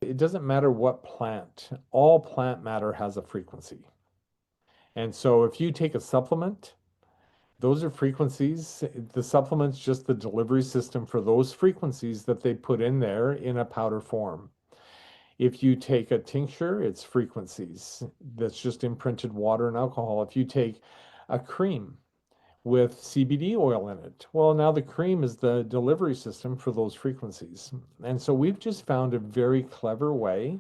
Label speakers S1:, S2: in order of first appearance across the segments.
S1: It doesn't matter what plant, all plant matter has a frequency. And so if you take a supplement, those are frequencies. The supplement's just the delivery system for those frequencies that they put in there in a powder form. If you take a tincture, it's frequencies. That's just imprinted water and alcohol. If you take a cream with CBD oil in it, well, now the cream is the delivery system for those frequencies. And so we've just found a very clever way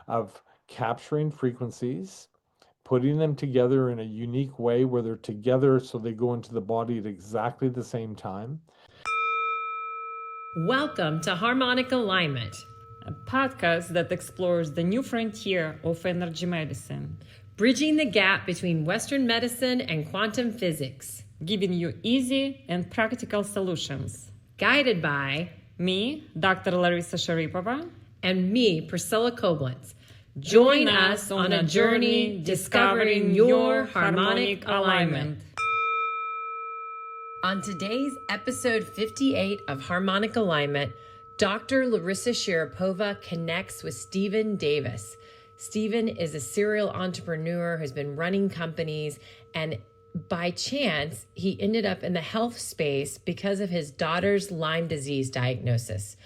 S1: of capturing frequencies, putting them together in a unique way where they're together so they go into the body at exactly the same time.
S2: Welcome to Harmonic Alignment,
S3: a podcast that explores the new frontier of energy medicine,
S2: bridging the gap between Western medicine and quantum physics,
S3: giving you easy and practical solutions.
S2: Guided by
S3: me, Dr. Larisa Sharipova,
S2: and me, Priscilla Koblenz. Join us on a journey discovering your harmonic alignment. On today's episode 58 of Harmonic Alignment, Dr. Larisa Sharipova connects with Stephen Davis. Stephen is a serial entrepreneur who's been running companies, and by chance, he ended up in the health space because of his daughter's Lyme disease diagnosis.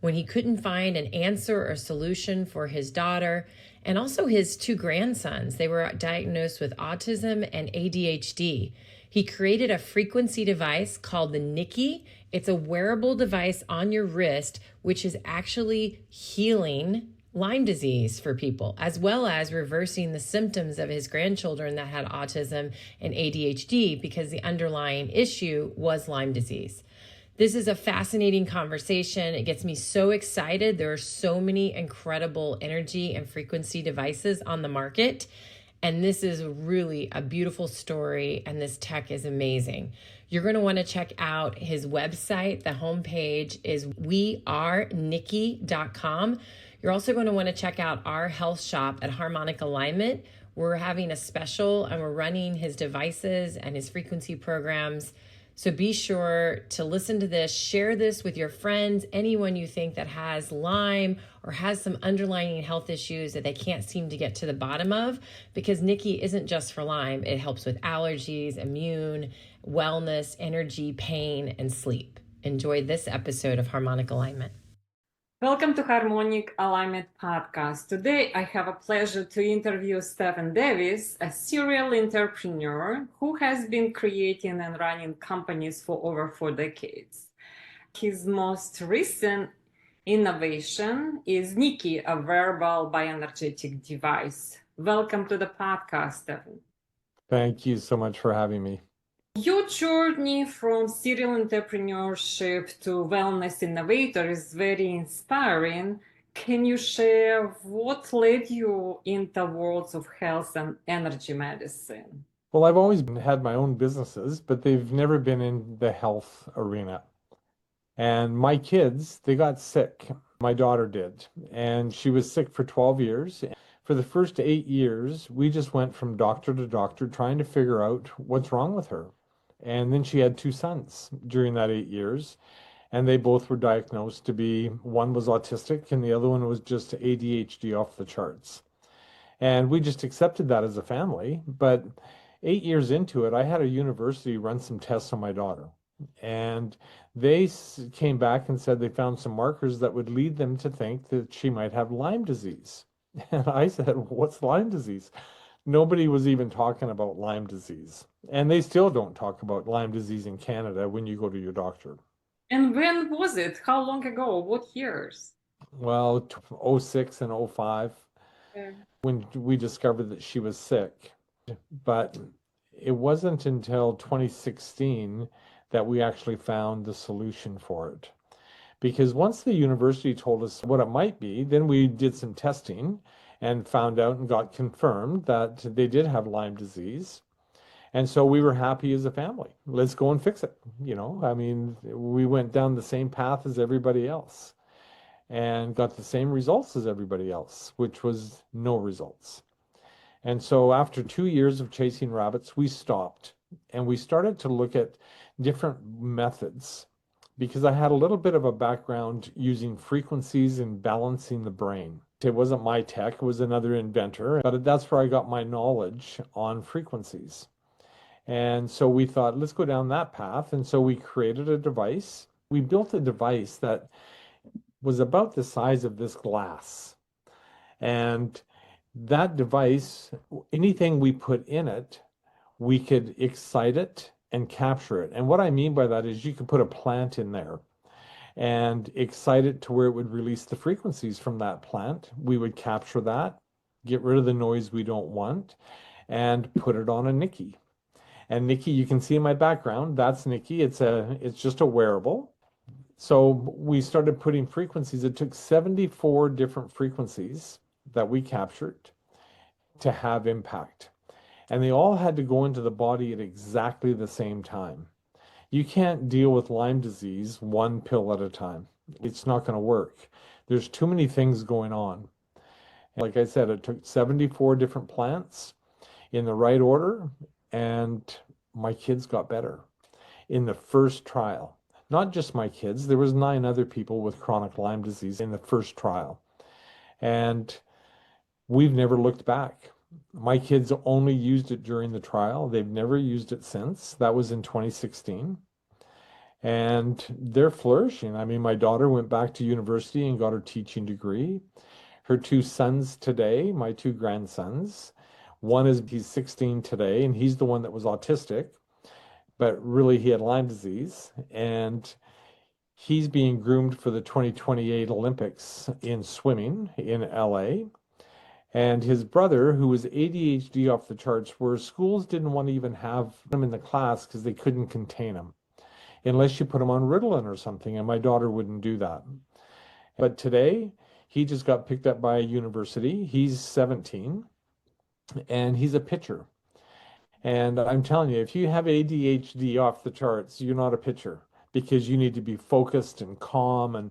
S2: When he couldn't find an answer or solution for his daughter and also his two grandsons, they were diagnosed with autism and ADHD. He created a frequency device called the NIKKI. It's a wearable device on your wrist, which is actually healing Lyme disease for people, as well as reversing the symptoms of his grandchildren that had autism and ADHD because the underlying issue was Lyme disease. This is a fascinating conversation. It gets me so excited. There are so many incredible energy and frequency devices on the market. And this is really a beautiful story, and this tech is amazing. You're going to want to check out his website. The homepage is wearable.com. You're also going to want to check out our health shop at Harmonic Alignment. We're having a special, and we're running his devices and his frequency programs. So be sure to listen to this, share this with your friends, anyone you think that has Lyme or has some underlying health issues that they can't seem to get to the bottom of, because NIKKI isn't just for Lyme. It helps with allergies, immune, wellness, energy, pain, and sleep. Enjoy this episode of Harmonic Alignment.
S3: Welcome to Harmonic Alignment Podcast. Today, I have a pleasure to interview Stephen Davis, a serial entrepreneur who has been creating and running companies for over 4 decades. His most recent innovation is NIKKI, a wearable bioenergetic device. Welcome to the podcast, Stephen.
S1: Thank you so much for having me.
S3: Your journey from serial entrepreneurship to wellness innovator is very inspiring. Can you share what led you into worlds of health and energy medicine?
S1: Well, I've always had my own businesses, but they've never been in the health arena. And my kids, they got sick. My daughter did, and she was sick for 12 years. For the first 8 years, we just went from doctor to doctor trying to figure out what's wrong with her. And then she had 2 sons during that 8 years, and they both were diagnosed to be, one was autistic and the other one was just ADHD off the charts. And we just accepted that as a family. But 8 years into it, I had a university run some tests on my daughter. And they came back and said they found some markers that would lead them to think that she might have Lyme disease. And I said, what's Lyme disease? Nobody was even talking about Lyme disease. And they still don't talk about Lyme disease in Canada when you go to your doctor.
S3: And when was it? How long ago? What years?
S1: Well, 06 and 05, when we discovered that she was sick. But it wasn't until 2016 that we actually found the solution for it. Because once the university told us what it might be, then we did some testing and found out and got confirmed that they did have Lyme disease. And so we were happy as a family. Let's go and fix it. I mean, we went down the same path as everybody else and got the same results as everybody else, which was no results. And so after 2 years of chasing rabbits, we stopped and we started to look at different methods because I had a little bit of a background using frequencies and balancing the brain. It wasn't my tech, it was another inventor, but that's where I got my knowledge on frequencies. And so we thought, let's go down that path. And so we created a device. We built a device that was about the size of this glass. And that device, anything we put in it, we could excite it and capture it. And what I mean by that is you could put a plant in there and excite it to where it would release the frequencies from that plant. We would capture that, get rid of the noise we don't want, and put it on a NIKKI. And NIKKI, you can see in my background, that's NIKKI. It's just a wearable. So we started putting frequencies. It took 74 different frequencies that we captured to have impact. And they all had to go into the body at exactly the same time. You can't deal with Lyme disease one pill at a time. It's not going to work. There's too many things going on. Like I said, it took 74 different plants in the right order, and my kids got better in the first trial. Not just my kids, there was 9 other people with chronic Lyme disease in the first trial. And we've never looked back. My kids only used it during the trial. They've never used it since. That was in 2016. And they're flourishing. I mean, my daughter went back to university and got her teaching degree. Her 2 sons today, my 2 grandsons, he's 16 today, and he's the one that was autistic, but really he had Lyme disease. And he's being groomed for the 2028 Olympics in swimming in LA. And his brother, who was ADHD off the charts, where schools didn't want to even have him in the class because they couldn't contain him, unless you put him on Ritalin or something, and my daughter wouldn't do that. But today, he just got picked up by a university. He's 17, and he's a pitcher. And I'm telling you, if you have ADHD off the charts, you're not a pitcher, because you need to be focused and calm and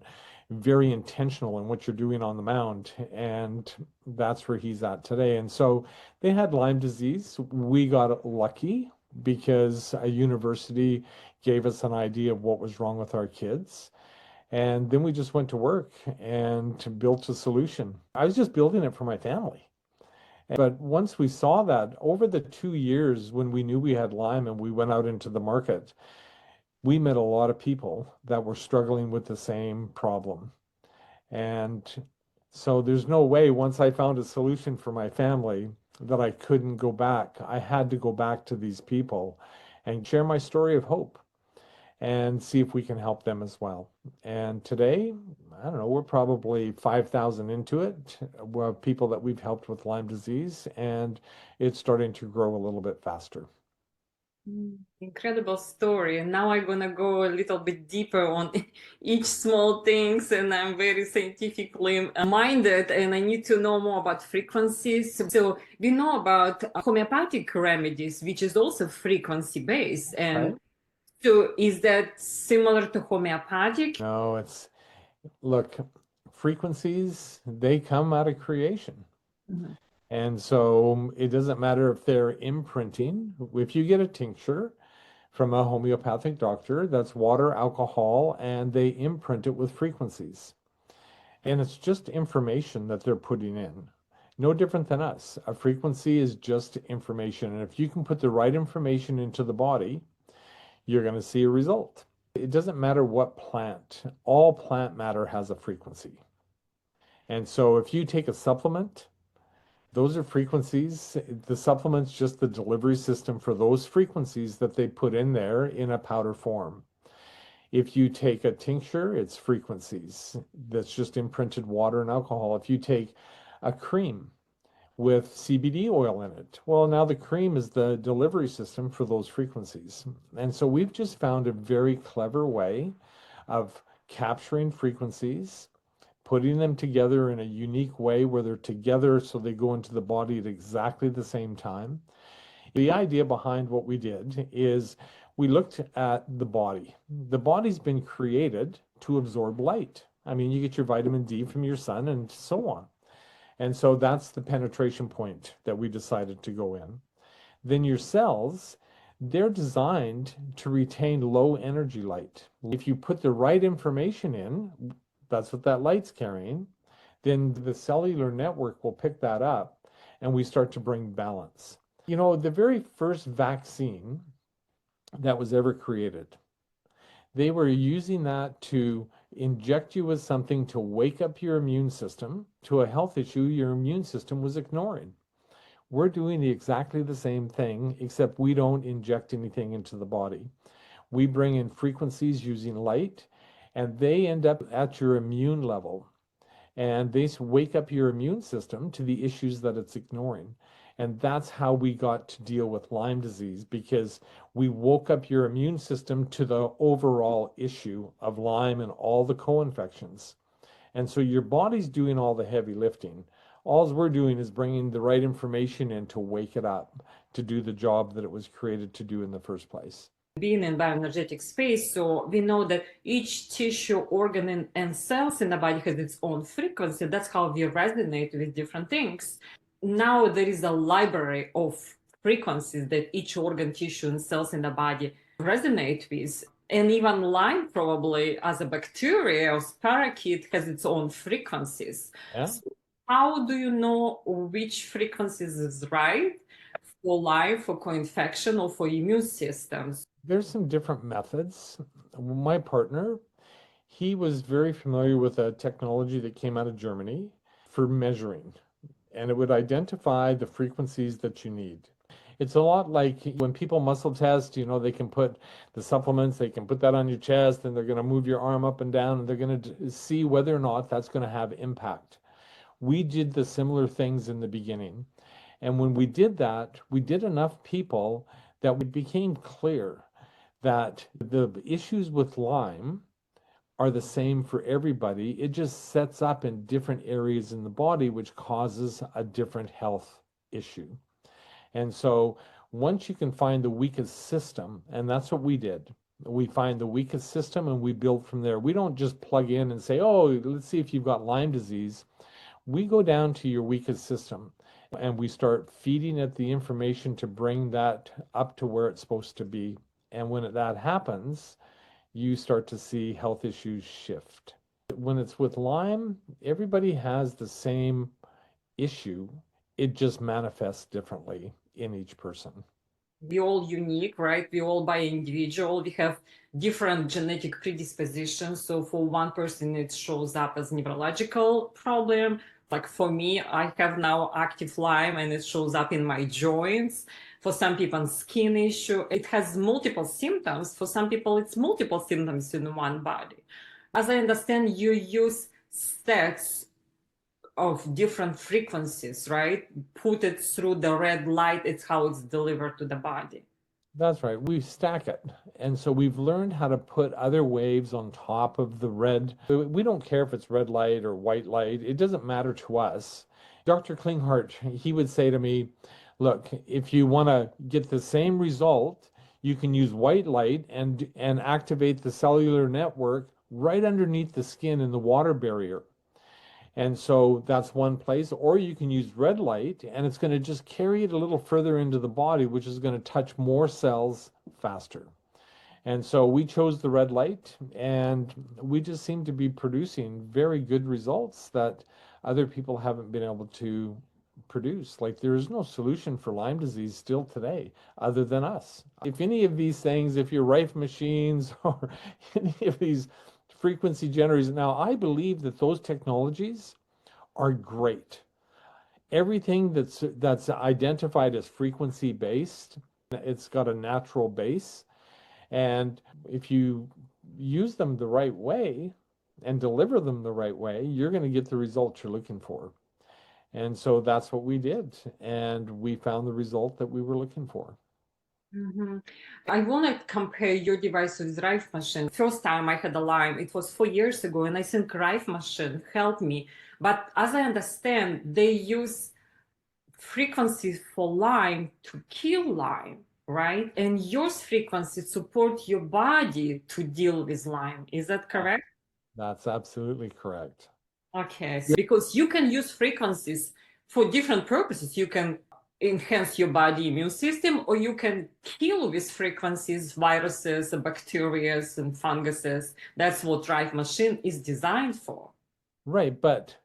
S1: very intentional in what you're doing on the mound. And that's where he's at today. And so they had Lyme disease. We got lucky because a university gave us an idea of what was wrong with our kids. And then we just went to work and built a solution. I was just building it for my family. But once we saw that, over the 2 years when we knew we had Lyme and we went out into the market, we met a lot of people that were struggling with the same problem. And so there's no way, once I found a solution for my family, that I couldn't go back. I had to go back to these people and share my story of hope and see if we can help them as well. And today, I don't know, we're probably 5,000 into it, people that we've helped with Lyme disease, and it's starting to grow a little bit faster.
S3: Incredible story. And now I'm gonna go a little bit deeper on each small things, and I'm very scientifically minded, and I need to know more about frequencies. So we know about homeopathic remedies, which is also frequency based. And
S1: Right.
S3: so is that similar to homeopathic?
S1: No, look, frequencies, they come out of creation.
S3: Mhm.
S1: And so it doesn't matter if they're imprinting. If you get a tincture from a homeopathic doctor, that's water, alcohol, and they imprint it with frequencies. And it's just information that they're putting in. No different than us. A frequency is just information. And if you can put the right information into the body, you're going to see a result. It doesn't matter what plant. All plant matter has a frequency. And so if you take a supplement, those are frequencies. The supplement's just the delivery system for those frequencies that they put in there in a powder form. If you take a tincture, it's frequencies. That's just imprinted water and alcohol. If you take a cream with CBD oil in it, well, now the cream is the delivery system for those frequencies. And so we've just found a very clever way of capturing frequencies, putting them together in a unique way where they're together so they go into the body at exactly the same time. The idea behind what we did is we looked at the body. The body's been created to absorb light. I mean, you get your vitamin D from your sun and so on. And so that's the penetration point that we decided to go in. Then your cells, they're designed to retain low energy light. If you put the right information in, that's what that light's carrying, then the cellular network will pick that up and we start to bring balance. You know, the very first vaccine that was ever created, they were using that to inject you with something to wake up your immune system to a health issue your immune system was ignoring. We're doing exactly the same thing, except we don't inject anything into the body. We bring in frequencies using light, and they end up at your immune level. And they wake up your immune system to the issues that it's ignoring. And that's how we got to deal with Lyme disease, because we woke up your immune system to the overall issue of Lyme and all the co-infections. And so your body's doing all the heavy lifting. All we're doing is bringing the right information in to wake it up, to do the job that it was created to do in the first place.
S3: Being in bioenergetic space, so we know that each tissue, organ, and cells in the body has its own frequency. That's how we resonate with different things. Now there is a library of frequencies that each organ, tissue, and cells in the body resonate with. And even Lyme, probably as a bacteria or parakeet, has its own frequencies.
S1: Yeah.
S3: So how do you know which frequencies is right for Lyme, for co-infection, or for immune systems?
S1: There's some different methods. My partner, he was very familiar with a technology that came out of Germany for measuring, and it would identify the frequencies that you need. It's a lot like when people muscle test, you know, they can put the supplements, they can put that on your chest, and they're going to move your arm up and down, and they're going to see whether or not that's going to have impact. We did the similar things in the beginning. And when we did that, we did enough people that it became clear that the issues with Lyme are the same for everybody. It just sets up in different areas in the body, which causes a different health issue. And so once you can find the weakest system, and that's what we did, we find the weakest system and we build from there. We don't just plug in and say, oh, let's see if you've got Lyme disease. We go down to your weakest system and we start feeding it the information to bring that up to where it's supposed to be. And when that happens, you start to see health issues shift. When it's with Lyme, everybody has the same issue. It just manifests differently in each person.
S3: We're all unique, right? We're all by individual. We have different genetic predispositions. So for one person, it shows up as neurological problem. Like for me, I have now active Lyme and it shows up in my joints. For some people, skin issue. It has multiple symptoms. For some people, it's multiple symptoms in one body. As I understand, you use sets of different frequencies, right? Put it through the red light. It's how it's delivered to the body.
S1: That's right. We stack it. And so we've learned how to put other waves on top of the red. We don't care if it's red light or white light. It doesn't matter to us. Dr. Klinghardt, he would say to me, look, if you want to get the same result, you can use white light and activate the cellular network right underneath the skin in the water barrier. And so that's one place. Or you can use red light and it's going to just carry it a little further into the body, which is going to touch more cells faster. And so we chose the red light and we just seem to be producing very good results that other people haven't been able to produce. Like there is no solution for Lyme disease still today other than us. If any of these things, if your Rife machines or any of these frequency generators. Now, I believe that those technologies are great. Everything that's identified as frequency based, it's got a natural base. And if you use them the right way and deliver them the right way, you're going to get the results you're looking for. And so that's what we did. And we found the result that we were looking for.
S3: Mm-hmm. I want to compare your device with Rife machine. First time I had a Lyme, it was 4 years ago, and I think Rife machine helped me. But as I understand, they use frequencies for Lyme to kill Lyme, right? And yours frequencies support your body to deal with Lyme. Is that correct?
S1: That's absolutely correct.
S3: Okay, so because you can use frequencies for different purposes. You can enhance your body immune system, or you can kill with frequencies viruses, bacteria, and funguses. That's what Drive Machine is designed for.
S1: Right, but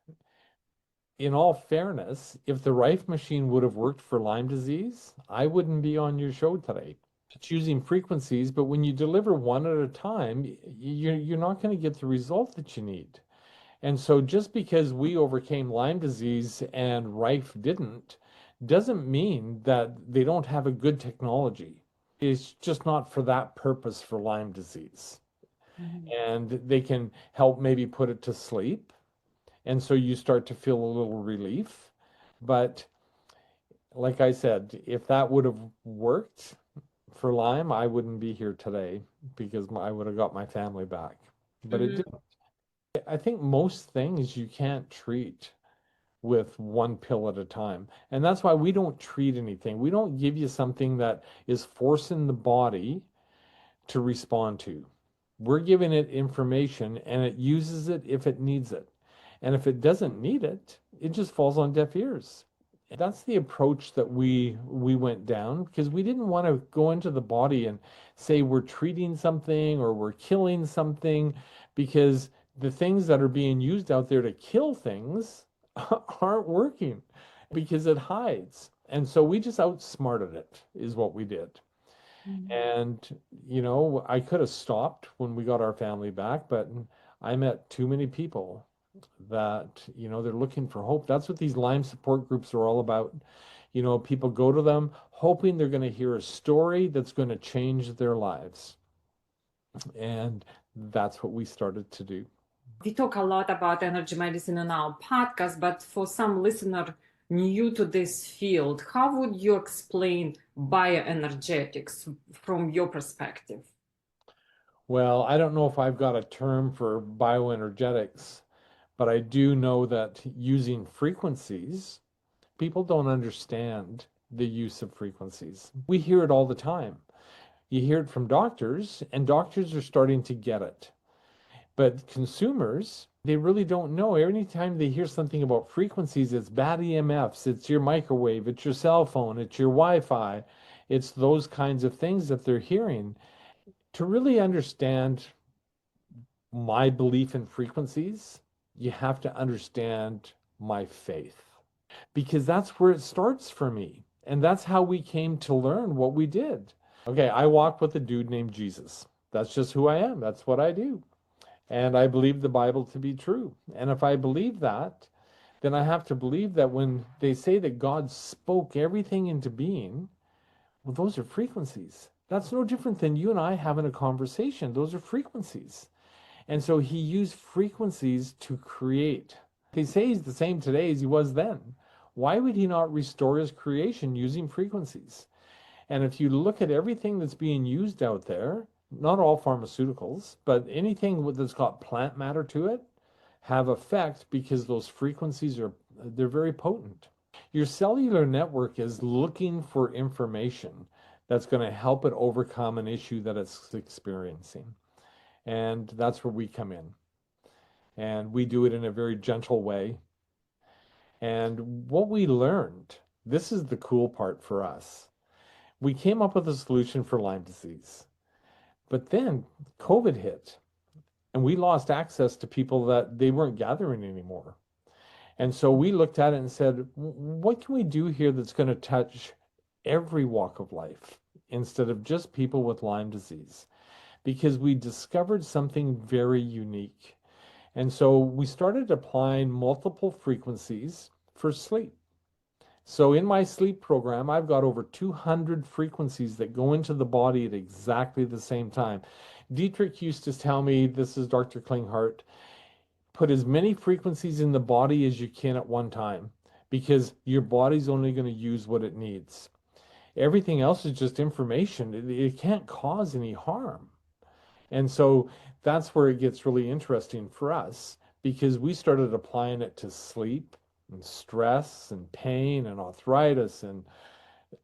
S1: in all fairness, if the Rife machine would have worked for Lyme disease, I wouldn't be on your show today. It's using frequencies, but when you deliver one at a time, you're not going to get the result that you need. And so just because we overcame Lyme disease and Rife didn't, doesn't mean that they don't have a good technology. It's just not for that purpose for Lyme disease. And they can help maybe put it to sleep. And so you start to feel a little relief. But like I said, if that would have worked for Lyme, I wouldn't be here today because I would have got my family back. But it didn't. I think most things you can't treat with one pill at a time. And that's why we don't treat anything. We don't give you something that is forcing the body to respond to. We're giving it information and it uses it if it needs it. And if it doesn't need it, it just falls on deaf ears. That's the approach that we went down because we didn't want to go into the body and say we're treating something or we're killing something, because the things that are being used out there to kill things aren't working because it hides. And so we just outsmarted it is what we did. And, I could have stopped when we got our family back, but I met too many people that, they're looking for hope. That's what these Lyme support groups are all about. People go to them hoping they're going to hear a story that's going to change their lives. And that's what we started to do.
S3: We talk a lot about energy medicine in our podcast, but for some listener new to this field, how would you explain bioenergetics from your perspective?
S1: Well, I don't know if I've got a term for bioenergetics, but I do know that using frequencies, people don't understand the use of frequencies. We hear it all the time. You hear it from doctors, and doctors are starting to get it. But consumers, they really don't know. Anytime they hear something about frequencies, it's bad EMFs, it's your microwave, it's your cell phone, it's your Wi-Fi. It's those kinds of things that they're hearing. To really understand my belief in frequencies, you have to understand my faith, because that's where it starts for me. And that's how we came to learn what we did. Okay, I walk with a dude named Jesus. That's just who I am. That's what I do. And I believe the Bible to be true. And if I believe that, then I have to believe that when they say that God spoke everything into being, well, those are frequencies. That's no different than you and I having a conversation. Those are frequencies. And so he used frequencies to create. They say he's the same today as he was then. Why would he not restore his creation using frequencies? And if you look at everything that's being used out there, not all pharmaceuticals, but anything that's got plant matter to it, have effect because those frequencies they're very potent. Your cellular network is looking for information that's going to help it overcome an issue that it's experiencing. And that's where we come in. And we do it in a very gentle way. And what we learned, this is the cool part for us. We came up with a solution for Lyme disease. But then COVID hit and we lost access to people that they weren't gathering anymore. And so we looked at it and said, what can we do here that's going to touch every walk of life instead of just people with Lyme disease? Because we discovered something very unique. And so we started applying multiple frequencies for sleep. So in my sleep program, I've got over 200 frequencies that go into the body at exactly the same time. Dietrich used to tell me, this is Dr. Klinghardt, put as many frequencies in the body as you can at one time, because your body's only going to use what it needs. Everything else is just information. It can't cause any harm. And so that's where it gets really interesting for us, because we started applying it to sleep and stress and pain and arthritis and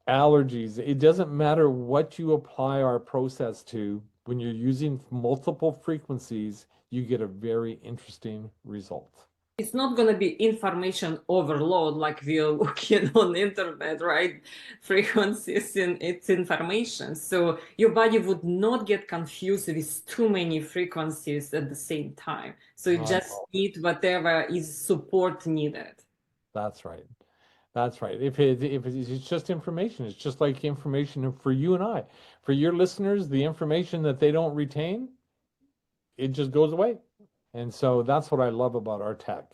S1: allergies. It doesn't matter what you apply our process to. When you're using multiple frequencies, you get a very interesting result.
S3: It's not going to be information overload like we're looking on the internet, right? Frequencies in its information. So your body would not get confused with too many frequencies at the same time. So you just need whatever is support needed.
S1: That's right. That's right. If it's just information, it's just like information for you and I. For your listeners, the information that they don't retain, it just goes away. And so that's what I love about our tech.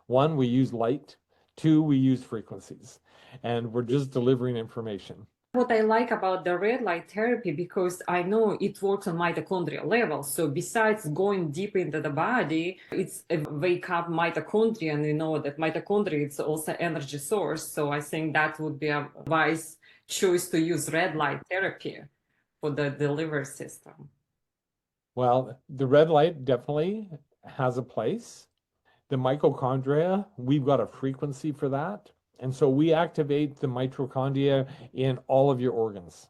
S1: One, we use light. Two, we use frequencies. And we're just delivering information.
S3: What I like about the red light therapy, because I know it works on mitochondrial level. So besides going deep into the body, it's a wake up mitochondria, and we know that mitochondria is also energy source. So I think that would be a wise choice to use red light therapy for the delivery system.
S1: Well, the red light definitely has a place. The mitochondria, we've got a frequency for that. And so we activate the mitochondria in all of your organs.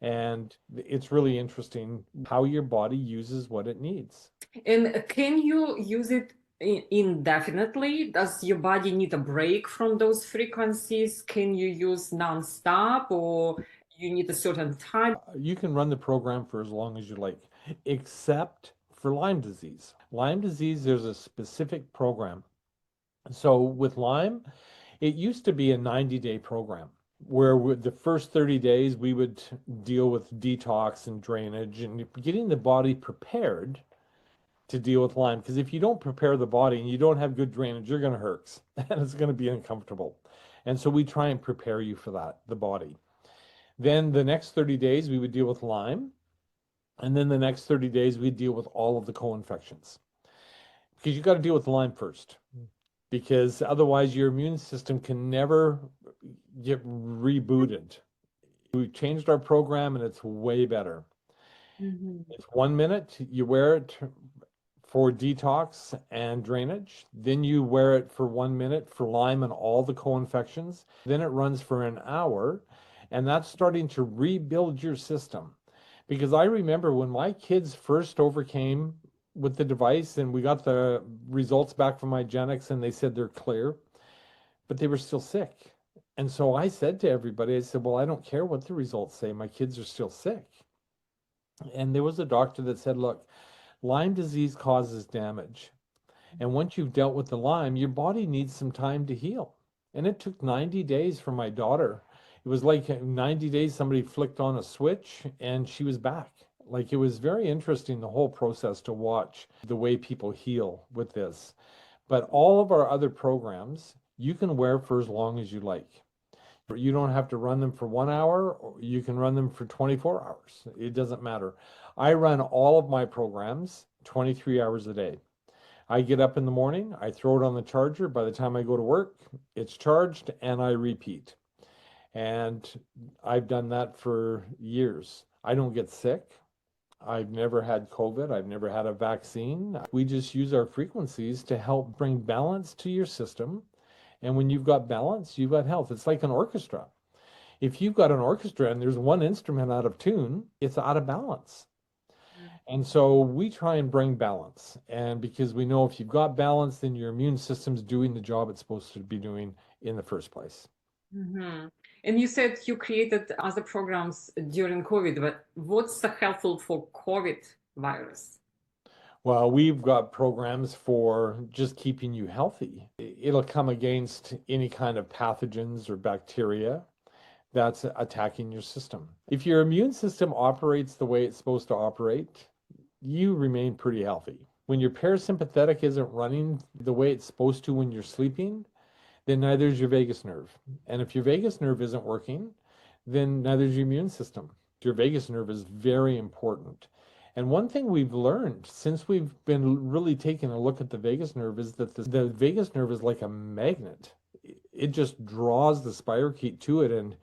S1: And it's really interesting how your body uses what it needs.
S3: And can you use it indefinitely? Does your body need a break from those frequencies? Can you use nonstop, or you need a certain time?
S1: You can run the program for as long as you like, except for Lyme disease. Lyme disease, there's a specific program. So with Lyme, it used to be a 90-day program where the first 30 days we would deal with detox and drainage and getting the body prepared to deal with Lyme. Because if you don't prepare the body and you don't have good drainage, you're going to hurt and it's going to be uncomfortable. And so we try and prepare you for that, the body. Then the next 30 days we would deal with Lyme. And then the next 30 days we deal with all of the co-infections. Because you got to deal with Lyme first. Because otherwise your immune system can never get rebooted. We changed our program and it's way better. It's 1 minute, you wear it for detox and drainage. Then you wear it for 1 minute for Lyme and all the co-infections. Then it runs for an hour, and that's starting to rebuild your system. Because I remember when my kids first overcame with the device and we got the results back from IGenics and they said they're clear, but they were still sick. And so I said to everybody, I said, well, I don't care what the results say. My kids are still sick. And there was a doctor that said, look, Lyme disease causes damage. And once you've dealt with the Lyme, your body needs some time to heal. And it took 90 days for my daughter. It was like 90 days, somebody flicked on a switch and she was back. Like, it was very interesting, the whole process, to watch the way people heal with this. But all of our other programs, you can wear for as long as you like. You don't have to run them for 1 hour, or you can run them for 24 hours. It doesn't matter. I run all of my programs 23 hours a day. I get up in the morning, I throw it on the charger. By the time I go to work, it's charged and I repeat. And I've done that for years. I don't get sick. I've never had COVID. I've never had a vaccine. We just use our frequencies to help bring balance to your system. And when you've got balance, you've got health. It's like an orchestra. If you've got an orchestra and there's one instrument out of tune, it's out of balance. And so we try and bring balance. And because we know if you've got balance, then your immune system's doing the job it's supposed to be doing in the first place.
S3: And you said you created other programs during COVID, but what's helpful for COVID virus?
S1: Well, we've got programs for just keeping you healthy. It'll come against any kind of pathogens or bacteria that's attacking your system. If your immune system operates the way it's supposed to operate, you remain pretty healthy. When your parasympathetic isn't running the way it's supposed to when you're sleeping, then neither is your vagus nerve. And if your vagus nerve isn't working, then neither is your immune system. Your vagus nerve is very important. And one thing we've learned since we've been really taking a look at the vagus nerve is that the vagus nerve is like a magnet. It just draws the spirochete to it, and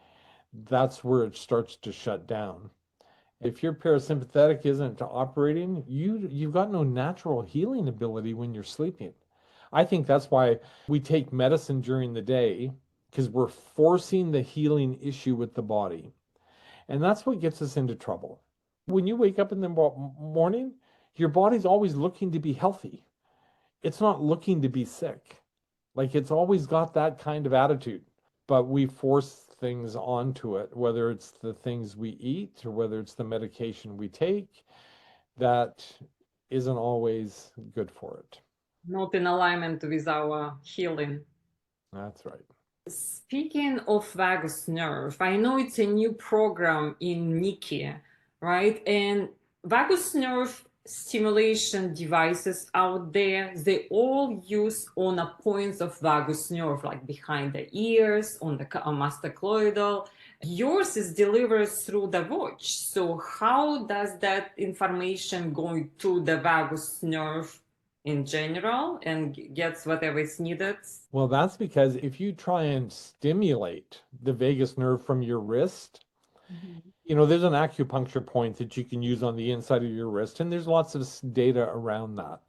S1: that's where it starts to shut down. If your parasympathetic isn't operating, you've got no natural healing ability when you're sleeping. I think that's why we take medicine during the day, because we're forcing the healing issue with the body. And that's what gets us into trouble. When you wake up in the morning, your body's always looking to be healthy. it's not looking to be sick. Like it's always got that kind of attitude, but we force things onto it, whether it's the things we eat or whether it's the medication we take, that isn't always good for it.
S3: Not in alignment with our healing.
S1: That's right.
S3: Speaking of vagus nerve, I know it's a new program in NIKKI, right? And vagus nerve stimulation devices out there, they all use on a points of vagus nerve, like behind the ears, on the mastocyloidal. Yours is delivered through the watch. So how does that information go to the vagus nerve in general and gets whatever is needed?
S1: Well, that's because if you try and stimulate the vagus nerve from your wrist, there's an acupuncture point that you can use on the inside of your wrist, and there's lots of data around that.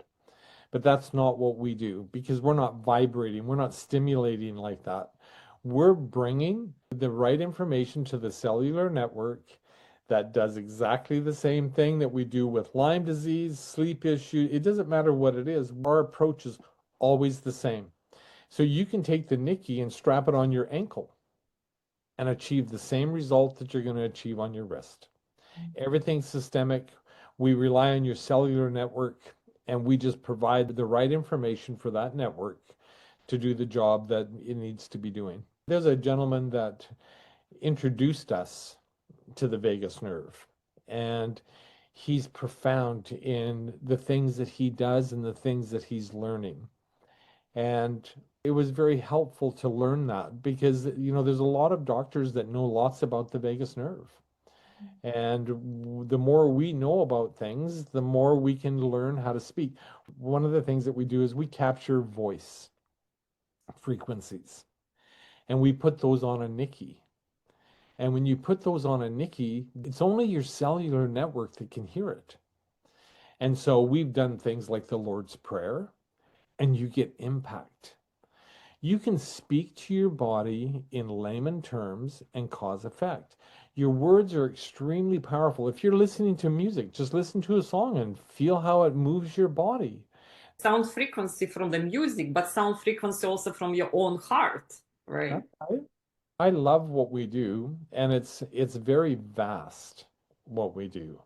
S1: But that's not what we do because we're not vibrating, we're not stimulating like that. We're bringing the right information to the cellular network that does exactly the same thing that we do with Lyme disease, sleep issue. It doesn't matter what it is. Our approach is always the same. So you can take the NIKKI and strap it on your ankle and achieve the same result that you're going to achieve on your wrist. Everything's systemic. We rely on your cellular network, and we just provide the right information for that network to do the job that it needs to be doing. There's a gentleman that introduced us to the vagus nerve, and he's profound in the things that he does and the things that he's learning. And it was very helpful to learn that because, there's a lot of doctors that know lots about the vagus nerve. And the more we know about things, the more we can learn how to speak. One of the things that we do is we capture voice frequencies, and we put those on a NIKKI. And when you put those on a NIKKI, it's only your cellular network that can hear it. And so we've done things like the Lord's Prayer, and you get impact. You can speak to your body in layman terms and cause effect. Your words are extremely powerful. If you're listening to music, just listen to a song and feel how it moves your body.
S3: Sound frequency from the music, but sound frequency also from your own heart, right?
S1: I love what we do, and it's very vast what we do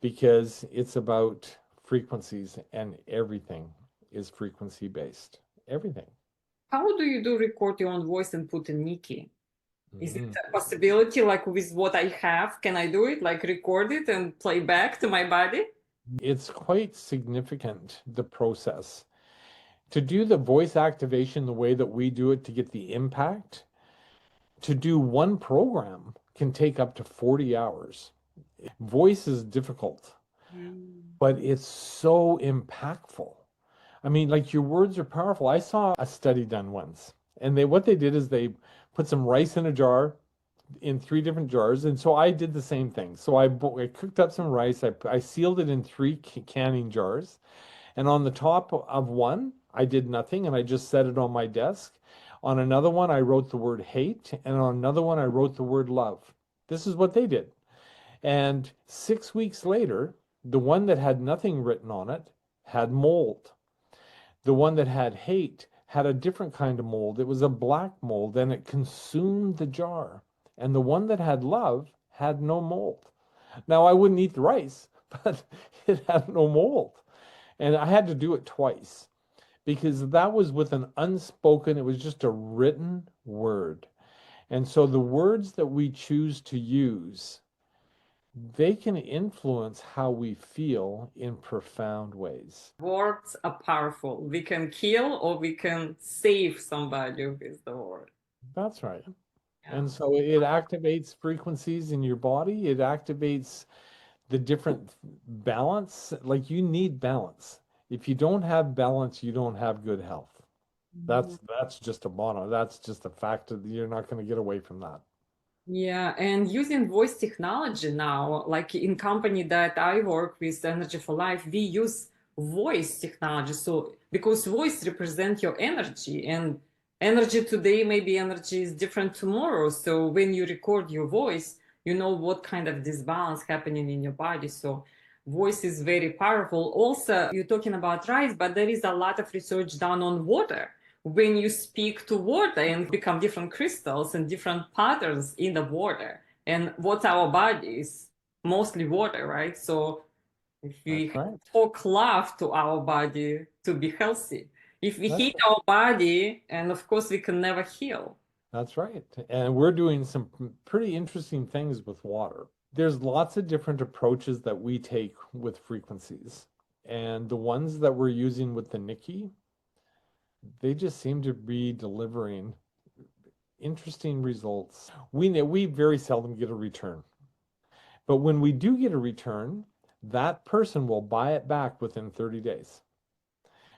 S1: because it's about frequencies, and everything is frequency based. Everything.
S3: How do you record your own voice and put in NIKKI? Is it a possibility, like with what I have? Can I do it, like record it and play back to my body?
S1: It's quite significant, the process. To do the voice activation the way that we do it to get the impact, to do one program can take up to 40 hours. Voice is difficult, but it's so impactful. I mean, like your words are powerful. I saw a study done once, and what they did is they put some rice in a jar, in 3 different jars, and so I did the same thing. So I cooked up some rice. I sealed it in 3 canning jars, and on the top of one, I did nothing, and I just set it on my desk. On another one, I wrote the word hate, and on another one, I wrote the word love. This is what they did. And 6 weeks later, the one that had nothing written on it had mold. The one that had hate had a different kind of mold. It was a black mold, and it consumed the jar. And the one that had love had no mold. Now, I wouldn't eat the rice, but it had no mold. And I had to do it twice because that was with an unspoken, it was just a written word. And so the words that we choose to use, they can influence how we feel in profound ways.
S3: Words are powerful. We can kill or we can save somebody with the word.
S1: That's right.
S3: Yeah.
S1: And so it activates frequencies in your body. It activates the different balance. Like you need balance. If you don't have balance, you don't have good health. That's just a mono. That's just a fact that you're not going to get away from that.
S3: Yeah, and using voice technology now, like in company that I work with, Energy for Life, we use voice technology. So because voice represents your energy, and energy today, maybe energy is different tomorrow. So when you record your voice, you know what kind of disbalance happening in your body. So voice is very powerful. Also, you're talking about rice, but there is a lot of research done on water. When you speak to water and become different crystals and different patterns in the water, and what's our body is mostly water, right? So if we
S1: That's right.
S3: talk love to our body to be healthy, if we
S1: That's
S3: hate our body, and of course we can never heal.
S1: That's right. And we're doing some pretty interesting things with water. There's lots of different approaches that we take with frequencies. And the ones that we're using with the NIKKI, they just seem to be delivering interesting results. We very seldom get a return. But when we do get a return, that person will buy it back within 30 days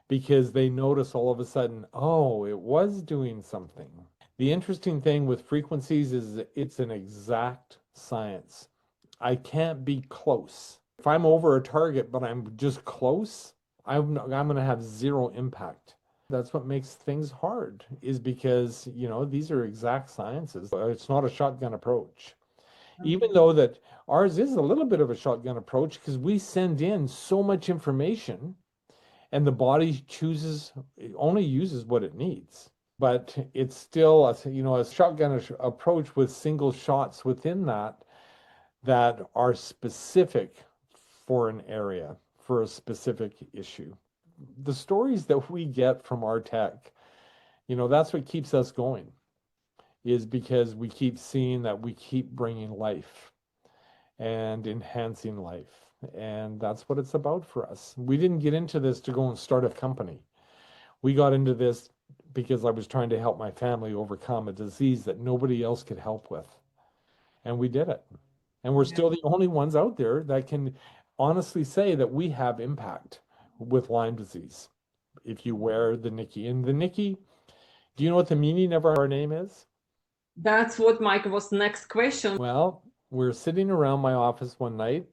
S1: because they notice all of a sudden, oh, it was doing something. The interesting thing with frequencies is it's an exact science. I can't be close. If I'm over a target, but I'm just close, I'm going to have zero impact. That's what makes things hard, is because, these are exact sciences. It's not a shotgun approach. Even though that ours is a little bit of a shotgun approach because we send in so much information and the body only uses what it needs. But it's still a shotgun approach with single shots within that are specific for an area, for a specific issue. The stories that we get from our tech, that's what keeps us going, is because we keep seeing that we keep bringing life and enhancing life. And that's what it's about for us. We didn't get into this to go and start a company. We got into this because I was trying to help my family overcome a disease that nobody else could help with. And we did it. And we're still the only ones out there that can honestly say that we have impact with Lyme disease. If you wear the NIKKI. And the NIKKI, do you know what the meaning of our name is?
S3: That's what Mike was next question.
S1: Well, we're sitting around my office one night,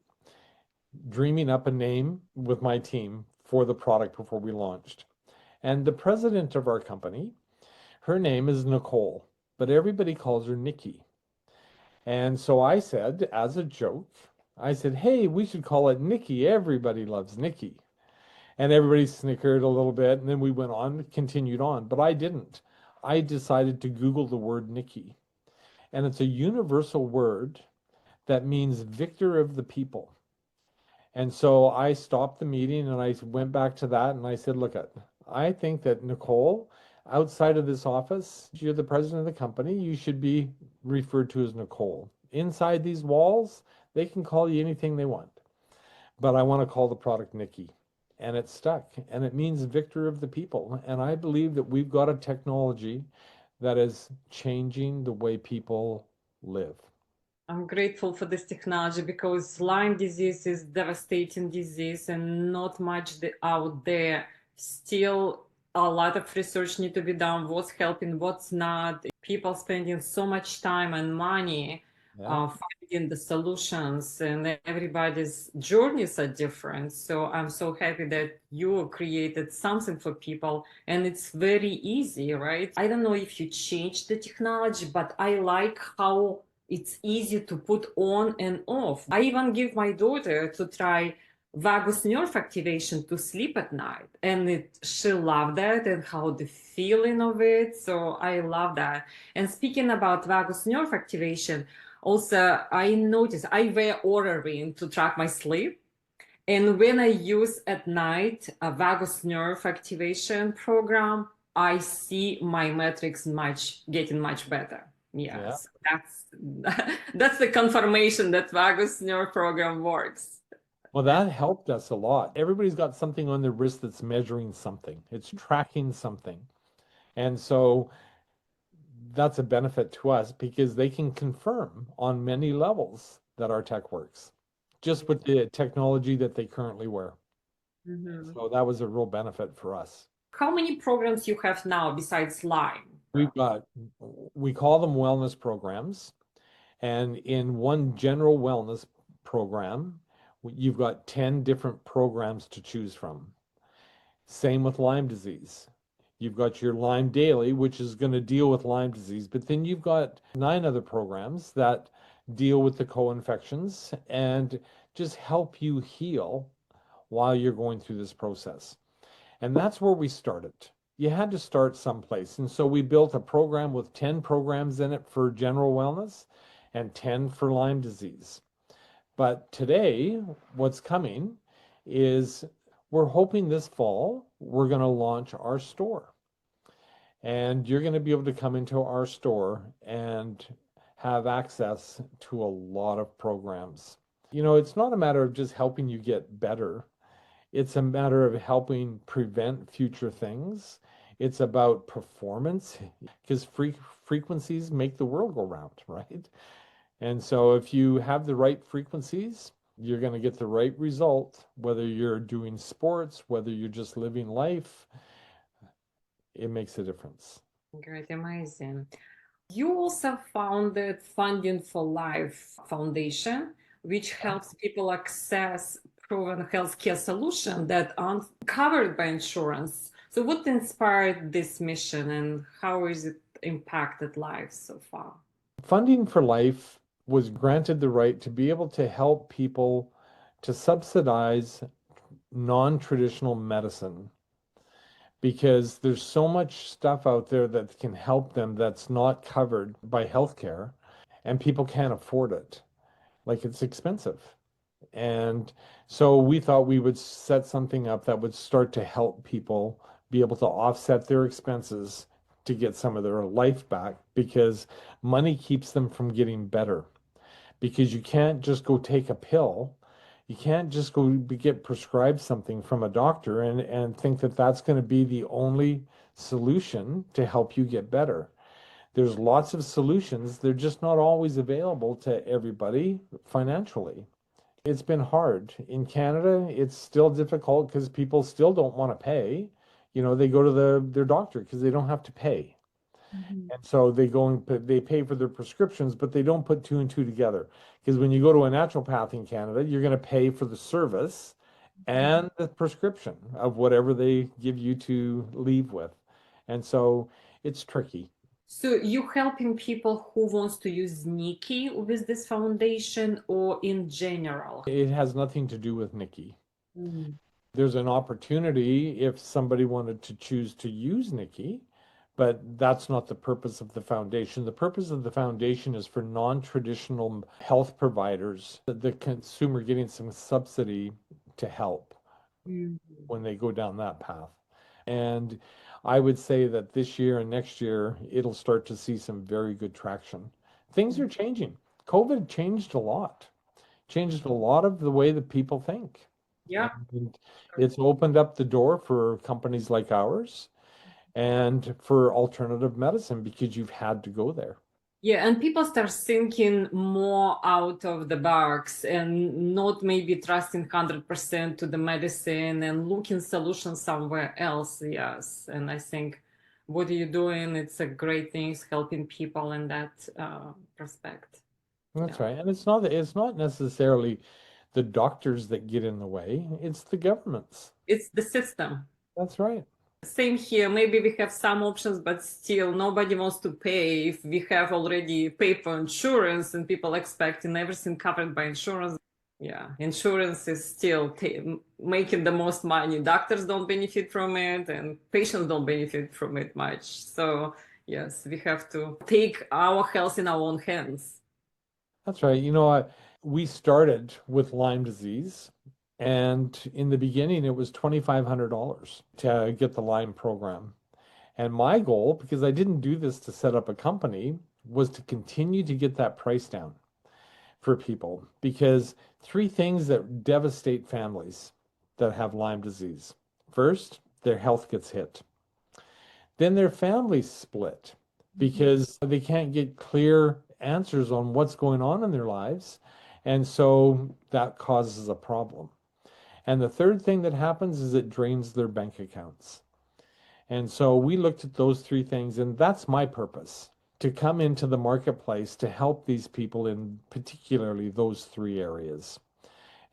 S1: dreaming up a name with my team for the product before we launched. And the president of our company, her name is Nicole, but everybody calls her NIKKI. And so I said, as a joke, hey, we should call it NIKKI. Everybody loves NIKKI. And everybody snickered a little bit, and then we continued on. But I didn't. I decided to Google the word NIKKI. And it's a universal word that means victor of the people. And so I stopped the meeting and I went back to that and I said, look, I think that Nicole, outside of this office, you're the president of the company, you should be referred to as Nicole. Inside these walls, they can call you anything they want. But I want to call the product NIKKI. And it stuck. And it means victor of the people. And I believe that we've got a technology that is changing the way people live.
S3: I'm grateful for this technology because Lyme disease is devastating disease and not much out there. Still, a lot of research need to be done. What's helping, what's not. People spending so much time and money finding the solutions, and everybody's journeys are different. So I'm so happy that you created something for people, and it's very easy, right? I don't know if you changed the technology, but I like how it's easy to put on and off. I even give my daughter to try vagus nerve activation to sleep at night, and she loved that and how the feeling of it. So I love that. And speaking about vagus nerve activation, also I noticed I wear Oura Ring to track my sleep, and when I use at night a vagus nerve activation program, I see my metrics getting much better. Yes, that's the confirmation that vagus nerve program works.
S1: Well, that helped us a lot. Everybody's got something on their wrist that's measuring something. It's tracking something. And so that's a benefit to us because they can confirm on many levels that our tech works, just with the technology that they currently wear. Mm-hmm. So that was a real benefit for us.
S3: How many programs you have now besides Lyme?
S1: We call them wellness programs. And in one general wellness program, you've got 10 different programs to choose from. Same with Lyme disease. You've got your Lyme Daily, which is going to deal with Lyme disease, but then you've got 9 other programs that deal with the co-infections and just help you heal while you're going through this process. And that's where we started. You had to start someplace. And so we built a program with 10 programs in it for general wellness and 10 for Lyme disease. But today, what's coming is we're hoping this fall we're going to launch our store. And you're going to be able to come into our store and have access to a lot of programs. You know, it's not a matter of just helping you get better. It's a matter of helping prevent future things. It's about performance because frequencies make the world go round, right? And so if you have the right frequencies, you're going to get the right result, whether you're doing sports, whether you're just living life, it makes a difference.
S3: Great, amazing. You also founded Funding for Life Foundation, which helps people access proven healthcare solutions that aren't covered by insurance. So what inspired this mission and how has it impacted lives so far?
S1: Funding for Life was granted the right to be able to help people to subsidize non-traditional medicine because there's so much stuff out there that can help them that's not covered by healthcare and people can't afford it. Like it's expensive. And so we thought we would set something up that would start to help people be able to offset their expenses to get some of their life back because money keeps them from getting better. Because you can't just go take a pill. You can't just go get prescribed something from a doctor and think that that's going to be the only solution to help you get better. There's lots of solutions. They're just not always available to everybody financially. It's been hard. In Canada, it's still difficult because people still don't want to pay. You know, they go to their doctor because they don't have to pay.
S3: Mhm.
S1: And so they go and they pay for their prescriptions, but they don't put two and two together. Because when you go to a naturopath in Canada, you're going to pay for the service and the prescription of whatever they give you to leave with. And so it's tricky.
S3: So you helping people who wants to use NIKKI with this foundation or in general?
S1: It has nothing to do with NIKKI.
S3: Mm.
S1: There's an opportunity if somebody wanted to choose to use NIKKI, but that's not the purpose of the foundation. The purpose of the foundation is for non-traditional health providers, the consumer getting some subsidy to help
S3: Mm.
S1: when they go down that path. And I would say that this year and next year, it'll start to see some very good traction. Things are changing. COVID changed a lot, changed a lot of the way that people think.
S3: Yeah.
S1: And it's opened up the door for companies like ours and for alternative medicine because you've had to go there.
S3: Yeah, and people start thinking more out of the box and not maybe trusting 100% to the medicine and looking solutions somewhere else. Yes, and I think what are you doing? It's a great thing, it's helping people in that prospect.
S1: That's
S3: Yeah.
S1: right. And it's not necessarily the doctors that get in the way, it's the governments.
S3: It's the system.
S1: That's right.
S3: Same here. Maybe we have some options, but still nobody wants to pay if we have already paid for insurance and people expecting everything covered by insurance. Yeah, insurance is still making the most money. Doctors don't benefit from it and patients don't benefit from it much. So yes, we have to take our health in our own hands.
S1: That's right. You know, we started with Lyme disease, and in the beginning, it was $2,500 to get the Lyme program. And my goal, because I didn't do this to set up a company, was to continue to get that price down for people. Because three things that devastate families that have Lyme disease. First, their health gets hit. Then their families split because they can't get clear answers on what's going on in their lives. And so that causes a problem. And the third thing that happens is it drains their bank accounts. And so we looked at those three things, and that's my purpose, to come into the marketplace to help these people in particularly those three areas.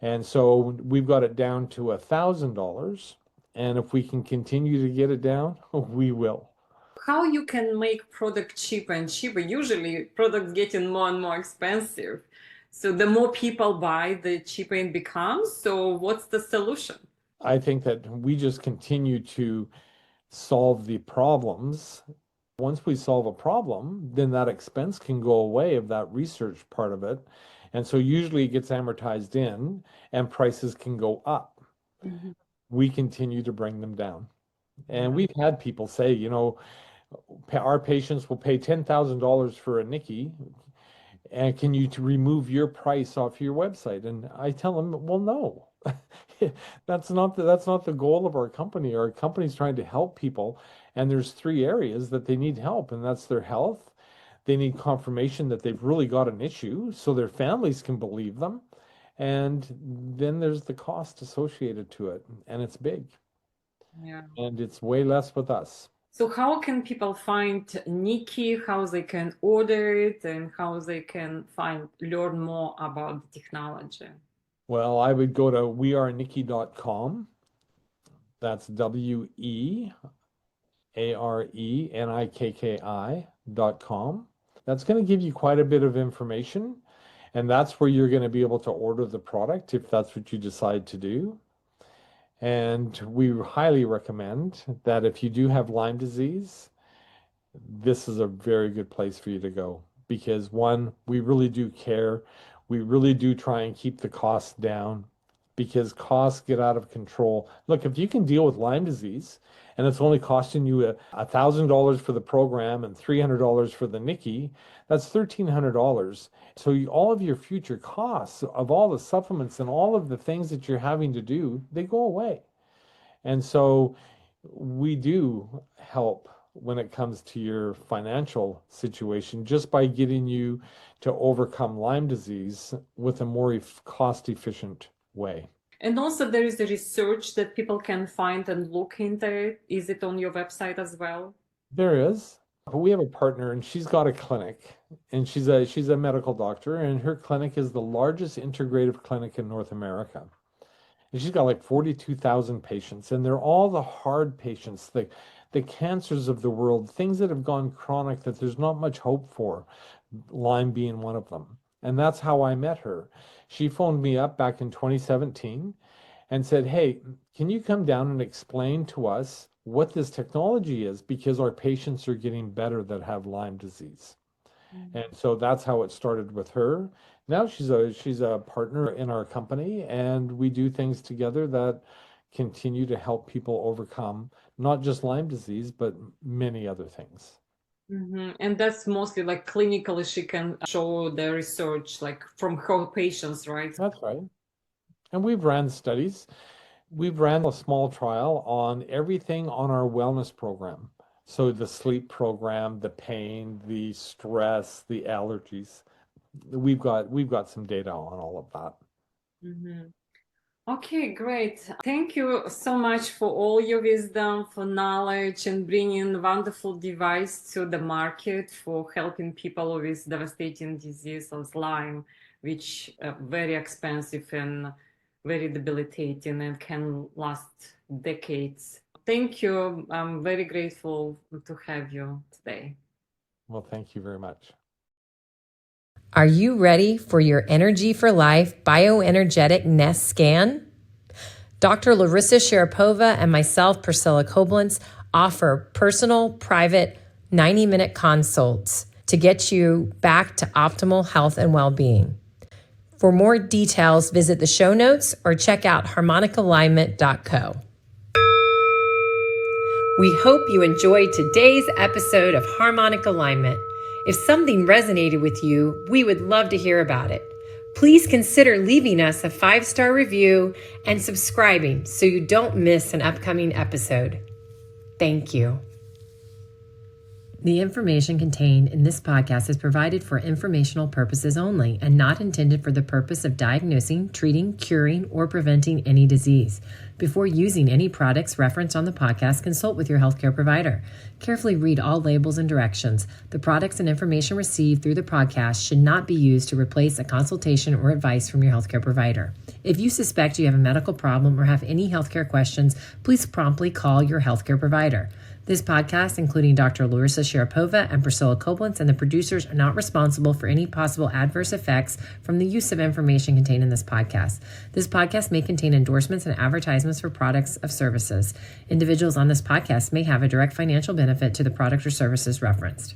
S1: And so we've got it down to $1,000. And if we can continue to get it down, we will.
S3: How you can make product cheaper and cheaper? Usually products getting more and more expensive. So the more people buy, the cheaper it becomes. So what's the solution?
S1: I think that we just continue to solve the problems. Once we solve a problem, then that expense can go away of that research part of it. And so usually it gets amortized in and prices can go up.
S3: Mhm.
S1: We continue to bring them down. And we've had people say, our patients will pay $10,000 for a NIKKI, and can you to remove your price off your website? And I tell them, well, no. That's not the goal of our company. Our company's trying to help people, and there's three areas that they need help, and that's their health. They need confirmation that they've really got an issue so their families can believe them. And then there's the cost associated to it, and it's big.
S3: Yeah.
S1: And it's way less with us.
S3: So how can people find NIKKI, how they can order it, and how they can learn more about the technology?
S1: Well, I would go to wearenikki.com. That's wearenikki.com. That's going to give you quite a bit of information, and that's where you're going to be able to order the product if that's what you decide to do. And we highly recommend that if you do have Lyme disease, this is a very good place for you to go, because one, we really do care. We really do try and keep the costs down, because costs get out of control. Look, if you can deal with Lyme disease and it's only costing you $1,000 for the program and $300 for the NIKKI, that's $1,300. So all of your future costs of all the supplements and all of the things that you're having to do, they go away. And so we do help when it comes to your financial situation, just by getting you to overcome Lyme disease with a more cost-efficient way.
S3: And also there is the research that people can find and look into it. Is it on your website as well?
S1: There is. But we have a partner, and she's got a clinic, and she's a medical doctor, and her clinic is the largest integrative clinic in North America. And she's got like 42,000 patients, and they're all the hard patients, the cancers of the world, things that have gone chronic that there's not much hope for, Lyme being one of them. And that's how I met her. She phoned me up back in 2017 and said, hey, can you come down and explain to us what this technology is, because our patients are getting better that have Lyme disease. And so that's how it started with her. Now she's a partner in our company, and we do things together that continue to help people overcome not just Lyme disease, but many other things.
S3: Mm-hmm. And that's mostly like clinically she can show the research like from her patients, right?
S1: That's right. And we've ran studies. We've ran a small trial on everything on our wellness program. So the sleep program, the pain, the stress, the allergies. We've got some data on all of that.
S3: Mm-hmm. Okay, great. Thank you so much for all your wisdom, for knowledge, and bringing a wonderful device to the market for helping people with devastating disease of Lyme, which very expensive and very debilitating and can last decades. Thank you. I'm very grateful to have you today.
S1: Well, thank you very much.
S2: Are you ready for your Energy for Life bioenergetic nest scan? Dr. Larisa Sharapova and myself, Priscilla Koblenz, offer personal, private, 90-minute consults to get you back to optimal health and well-being. For more details, visit the show notes or check out harmonicalignment.co. We hope you enjoyed today's episode of Harmonic Alignment. If something resonated with you, we would love to hear about it. Please consider leaving us a 5-star review and subscribing so you don't miss an upcoming episode. Thank you. The information contained in this podcast is provided for informational purposes only and not intended for the purpose of diagnosing, treating, curing, or preventing any disease. Before using any products referenced on the podcast, consult with your healthcare provider. Carefully read all labels and directions. The products and information received through the podcast should not be used to replace a consultation or advice from your healthcare provider. If you suspect you have a medical problem or have any healthcare questions, please promptly call your healthcare provider. This podcast, including Dr. Larisa Sharapova and Priscilla Koblenz, and the producers are not responsible for any possible adverse effects from the use of information contained in this podcast. This podcast may contain endorsements and advertisements for products of services. Individuals on this podcast may have a direct financial benefit to the product or services referenced.